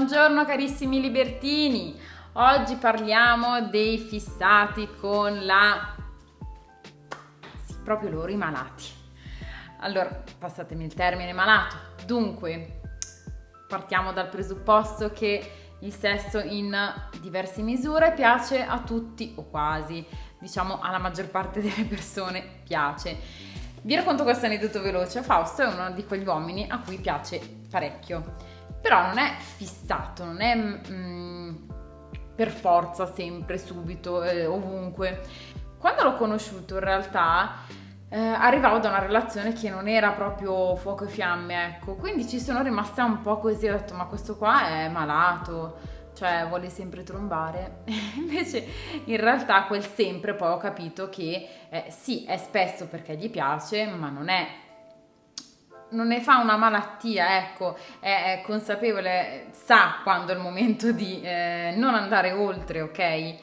Buongiorno carissimi libertini, oggi parliamo dei fissati con proprio loro, i malati. Allora, passatemi il termine malato. Dunque, partiamo dal presupposto che il sesso in diverse misure piace a tutti o quasi, diciamo alla maggior parte delle persone piace. Vi racconto questo aneddoto veloce. Fausto è uno di quegli uomini a cui piace parecchio. Però non è fissato, non è per forza sempre, subito, ovunque. Quando l'ho conosciuto in realtà arrivavo da una relazione che non era proprio fuoco e fiamme, ecco, quindi ci sono rimasta un po' così, ho detto ma questo qua è malato, cioè vuole sempre trombare. Invece in realtà quel sempre poi ho capito che sì, è spesso perché gli piace, ma non ne fa una malattia, ecco, è consapevole, sa quando è il momento di non andare oltre, ok?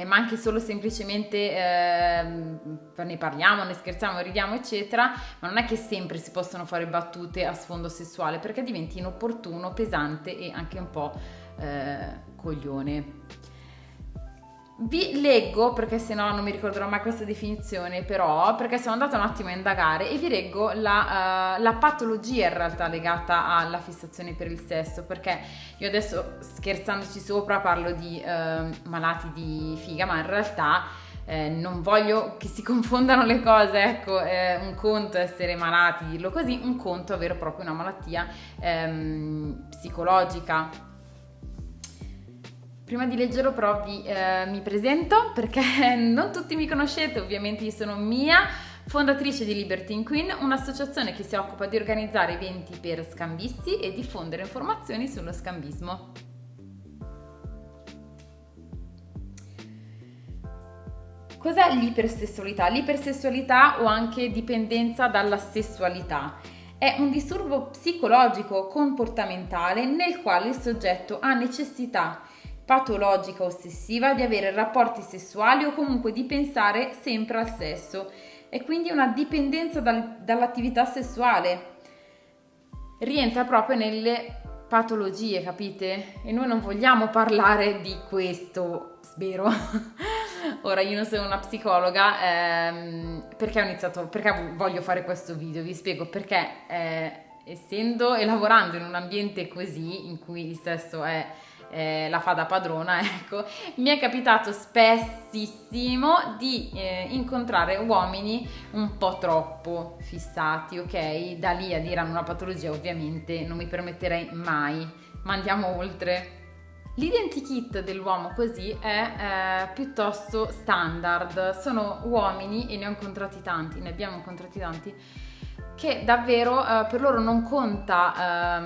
Ma anche solo semplicemente ne parliamo, ne scherziamo, ridiamo, eccetera, ma non è che sempre si possono fare battute a sfondo sessuale, perché diventi inopportuno, pesante e anche un po' coglione. Vi leggo, perché sennò non mi ricorderò mai questa definizione, però, perché sono andata un attimo a indagare e vi leggo la patologia in realtà legata alla fissazione per il sesso, perché io adesso scherzandoci sopra parlo di malati di figa, ma in realtà non voglio che si confondano le cose, ecco, un conto è essere malati, dirlo così, un conto è avere proprio una malattia psicologica. Prima di leggerlo però mi presento, perché non tutti mi conoscete, ovviamente io sono Mia, fondatrice di Libertine Queen, un'associazione che si occupa di organizzare eventi per scambisti e diffondere informazioni sullo scambismo. Cos'è l'ipersessualità? L'ipersessualità o anche dipendenza dalla sessualità è un disturbo psicologico comportamentale nel quale il soggetto ha necessità patologica ossessiva di avere rapporti sessuali o comunque di pensare sempre al sesso e quindi una dipendenza dall'attività sessuale. Rientra proprio nelle patologie, capite? E noi non vogliamo parlare di questo, spero. Ora io non sono una psicologa, perché voglio fare questo video, vi spiego perché essendo e lavorando in un ambiente così in cui il sesso è la fa da padrona, ecco, mi è capitato spessissimo di incontrare uomini un po' troppo fissati, ok? Da lì a dire hanno una patologia ovviamente non mi permetterei mai, ma andiamo oltre. L'identikit dell'uomo così è piuttosto standard, sono uomini, e ne abbiamo incontrati tanti, che davvero per loro non conta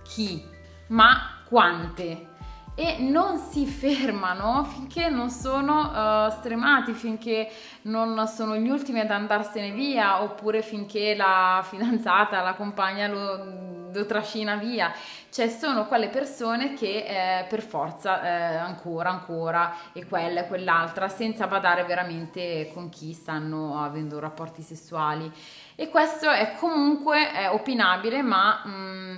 chi, ma quante, e non si fermano finché non sono stremati, finché non sono gli ultimi ad andarsene via, oppure finché la fidanzata, la compagna lo trascina via. Cioè sono quelle persone che per forza ancora e quella e quell'altra, senza badare veramente con chi stanno avendo rapporti sessuali. E questo è comunque opinabile, ma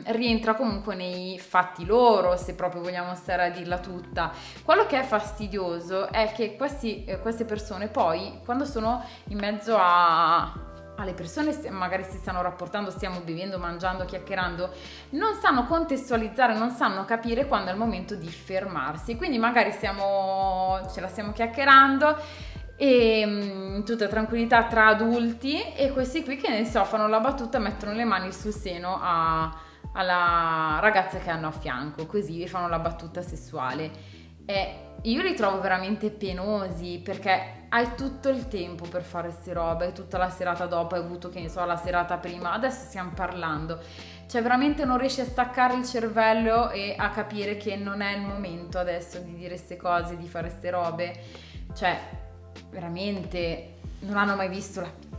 rientra comunque nei fatti loro, se proprio vogliamo stare a dirla tutta. Quello che è fastidioso è che queste persone poi, quando sono in mezzo alle persone, magari si stanno rapportando, stiamo bevendo, mangiando, chiacchierando, non sanno contestualizzare, non sanno capire quando è il momento di fermarsi. Quindi magari ce la stiamo chiacchierando e in tutta tranquillità tra adulti, e questi qui che ne so fanno la battuta, mettono le mani sul seno alla ragazza che hanno a fianco, così fanno la battuta sessuale. E io li trovo veramente penosi, perché hai tutto il tempo per fare queste robe, hai tutta la serata dopo, hai avuto, che ne so, la serata prima, adesso stiamo parlando, cioè veramente non riesci a staccare il cervello e a capire che non è il momento adesso di dire queste cose, di fare queste robe. Cioè veramente non hanno mai visto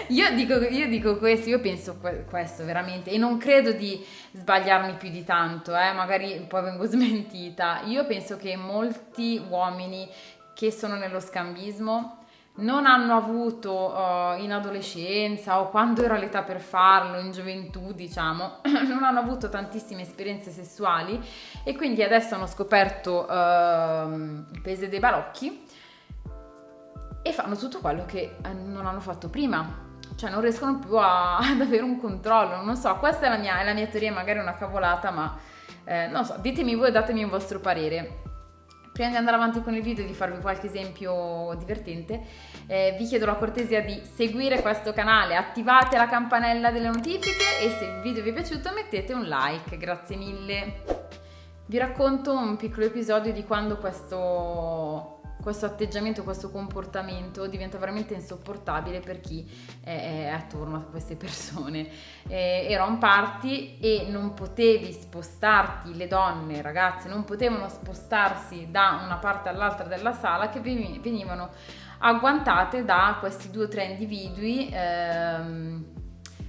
io dico questo, io penso questo veramente, e non credo di sbagliarmi più di tanto, magari poi vengo smentita. Io penso che molti uomini che sono nello scambismo non hanno avuto in adolescenza o quando era l'età per farlo, in gioventù diciamo, non hanno avuto tantissime esperienze sessuali e quindi adesso hanno scoperto il paese dei balocchi e fanno tutto quello che non hanno fatto prima. Cioè non riescono più ad avere un controllo, non so, questa è la mia teoria, magari è una cavolata, ma non so, ditemi voi, datemi il vostro parere. Prima di andare avanti con il video e di farvi qualche esempio divertente, vi chiedo la cortesia di seguire questo canale, attivate la campanella delle notifiche e se il video vi è piaciuto mettete un like, grazie mille. Vi racconto un piccolo episodio di quando questo atteggiamento, questo comportamento diventa veramente insopportabile per chi è attorno a queste persone. Era un party e non potevi spostarti, le donne, ragazze, non potevano spostarsi da una parte all'altra della sala che venivano agguantate da questi 2 o 3 individui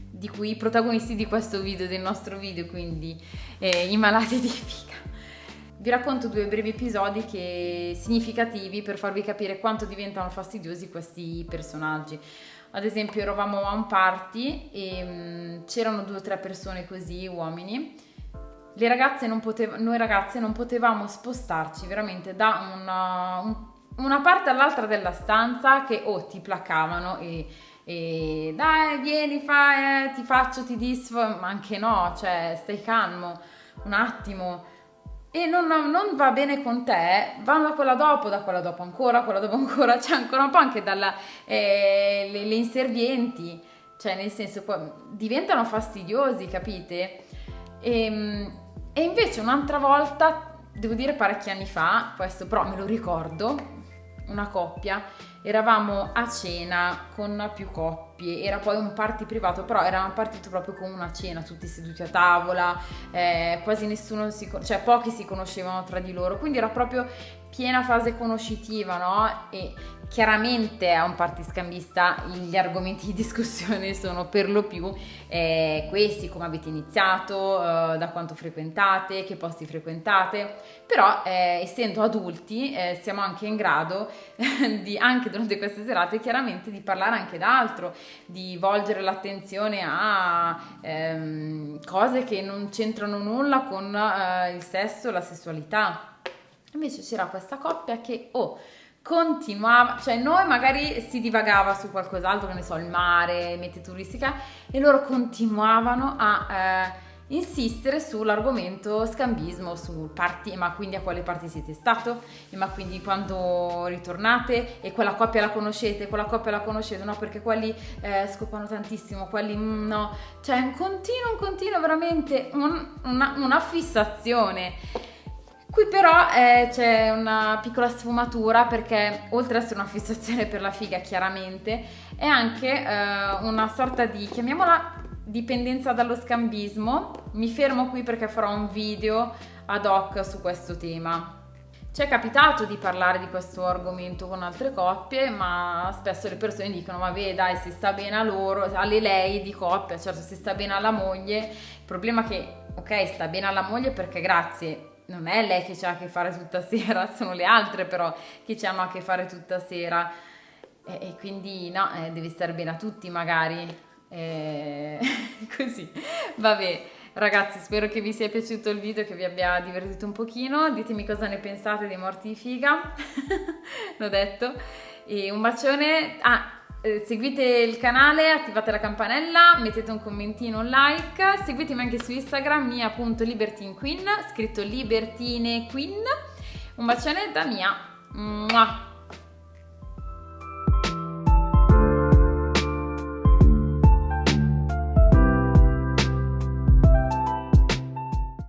di cui i protagonisti di questo video, del nostro video, quindi i malati di figa. Vi racconto 2 brevi episodi significativi per farvi capire quanto diventano fastidiosi questi personaggi. Ad esempio eravamo a un party e c'erano 2 o 3 persone così, uomini. Noi ragazze non potevamo spostarci veramente da una parte all'altra della stanza che ti placavano e dai vieni ti faccio, ti disfo, ma anche no, cioè stai calmo un attimo. E non va bene con te, vanno da quella dopo ancora, c'è ancora un po' anche le inservienti, cioè nel senso poi diventano fastidiosi, capite? E invece un'altra volta, devo dire parecchi anni fa, questo però me lo ricordo, una coppia, eravamo a cena con più coppie, era poi un party privato, però era partito proprio come una cena, tutti seduti a tavola, quasi nessuno cioè pochi si conoscevano tra di loro, quindi era proprio piena fase conoscitiva, no? E chiaramente a un party scambista gli argomenti di discussione sono per lo più questi: come avete iniziato, da quanto frequentate, che posti frequentate, però essendo adulti siamo anche in grado anche durante queste serate chiaramente di parlare anche d'altro, di volgere l'attenzione a cose che non c'entrano nulla con il sesso e la sessualità. Invece c'era questa coppia che continuava, cioè noi magari si divagava su qualcos'altro, che ne so, il mare, mete turistica, e loro continuavano a insistere sull'argomento scambismo, sul party, ma quindi a quale party siete stato? E ma quindi quando ritornate? E quella coppia la conoscete? No, perché quelli scopano tantissimo, quelli no, cioè un continuo veramente una fissazione. Qui però c'è una piccola sfumatura, perché oltre ad essere una fissazione per la figa chiaramente è anche una sorta di, chiamiamola, dipendenza dallo scambismo. Mi fermo qui perché farò un video ad hoc su questo tema. Ci è capitato di parlare di questo argomento con altre coppie, ma spesso le persone dicono: vabbè dai, si sta bene a loro, alle lei di coppia, certo si sta bene alla moglie. Il problema è che, ok, sta bene alla moglie perché grazie, non è lei che c'ha a che fare tutta sera, sono le altre però che ci hanno a che fare tutta sera, e quindi no, devi stare bene a tutti magari, così. Vabbè ragazzi, spero che vi sia piaciuto il video, che vi abbia divertito un pochino, ditemi cosa ne pensate dei morti di figa. L'ho detto, e un bacione. Seguite il canale, attivate la campanella, mettete un commentino, un like, seguitemi anche su Instagram, mia.libertinequeen, scritto Libertine Queen. Un bacione da Mia. Mua.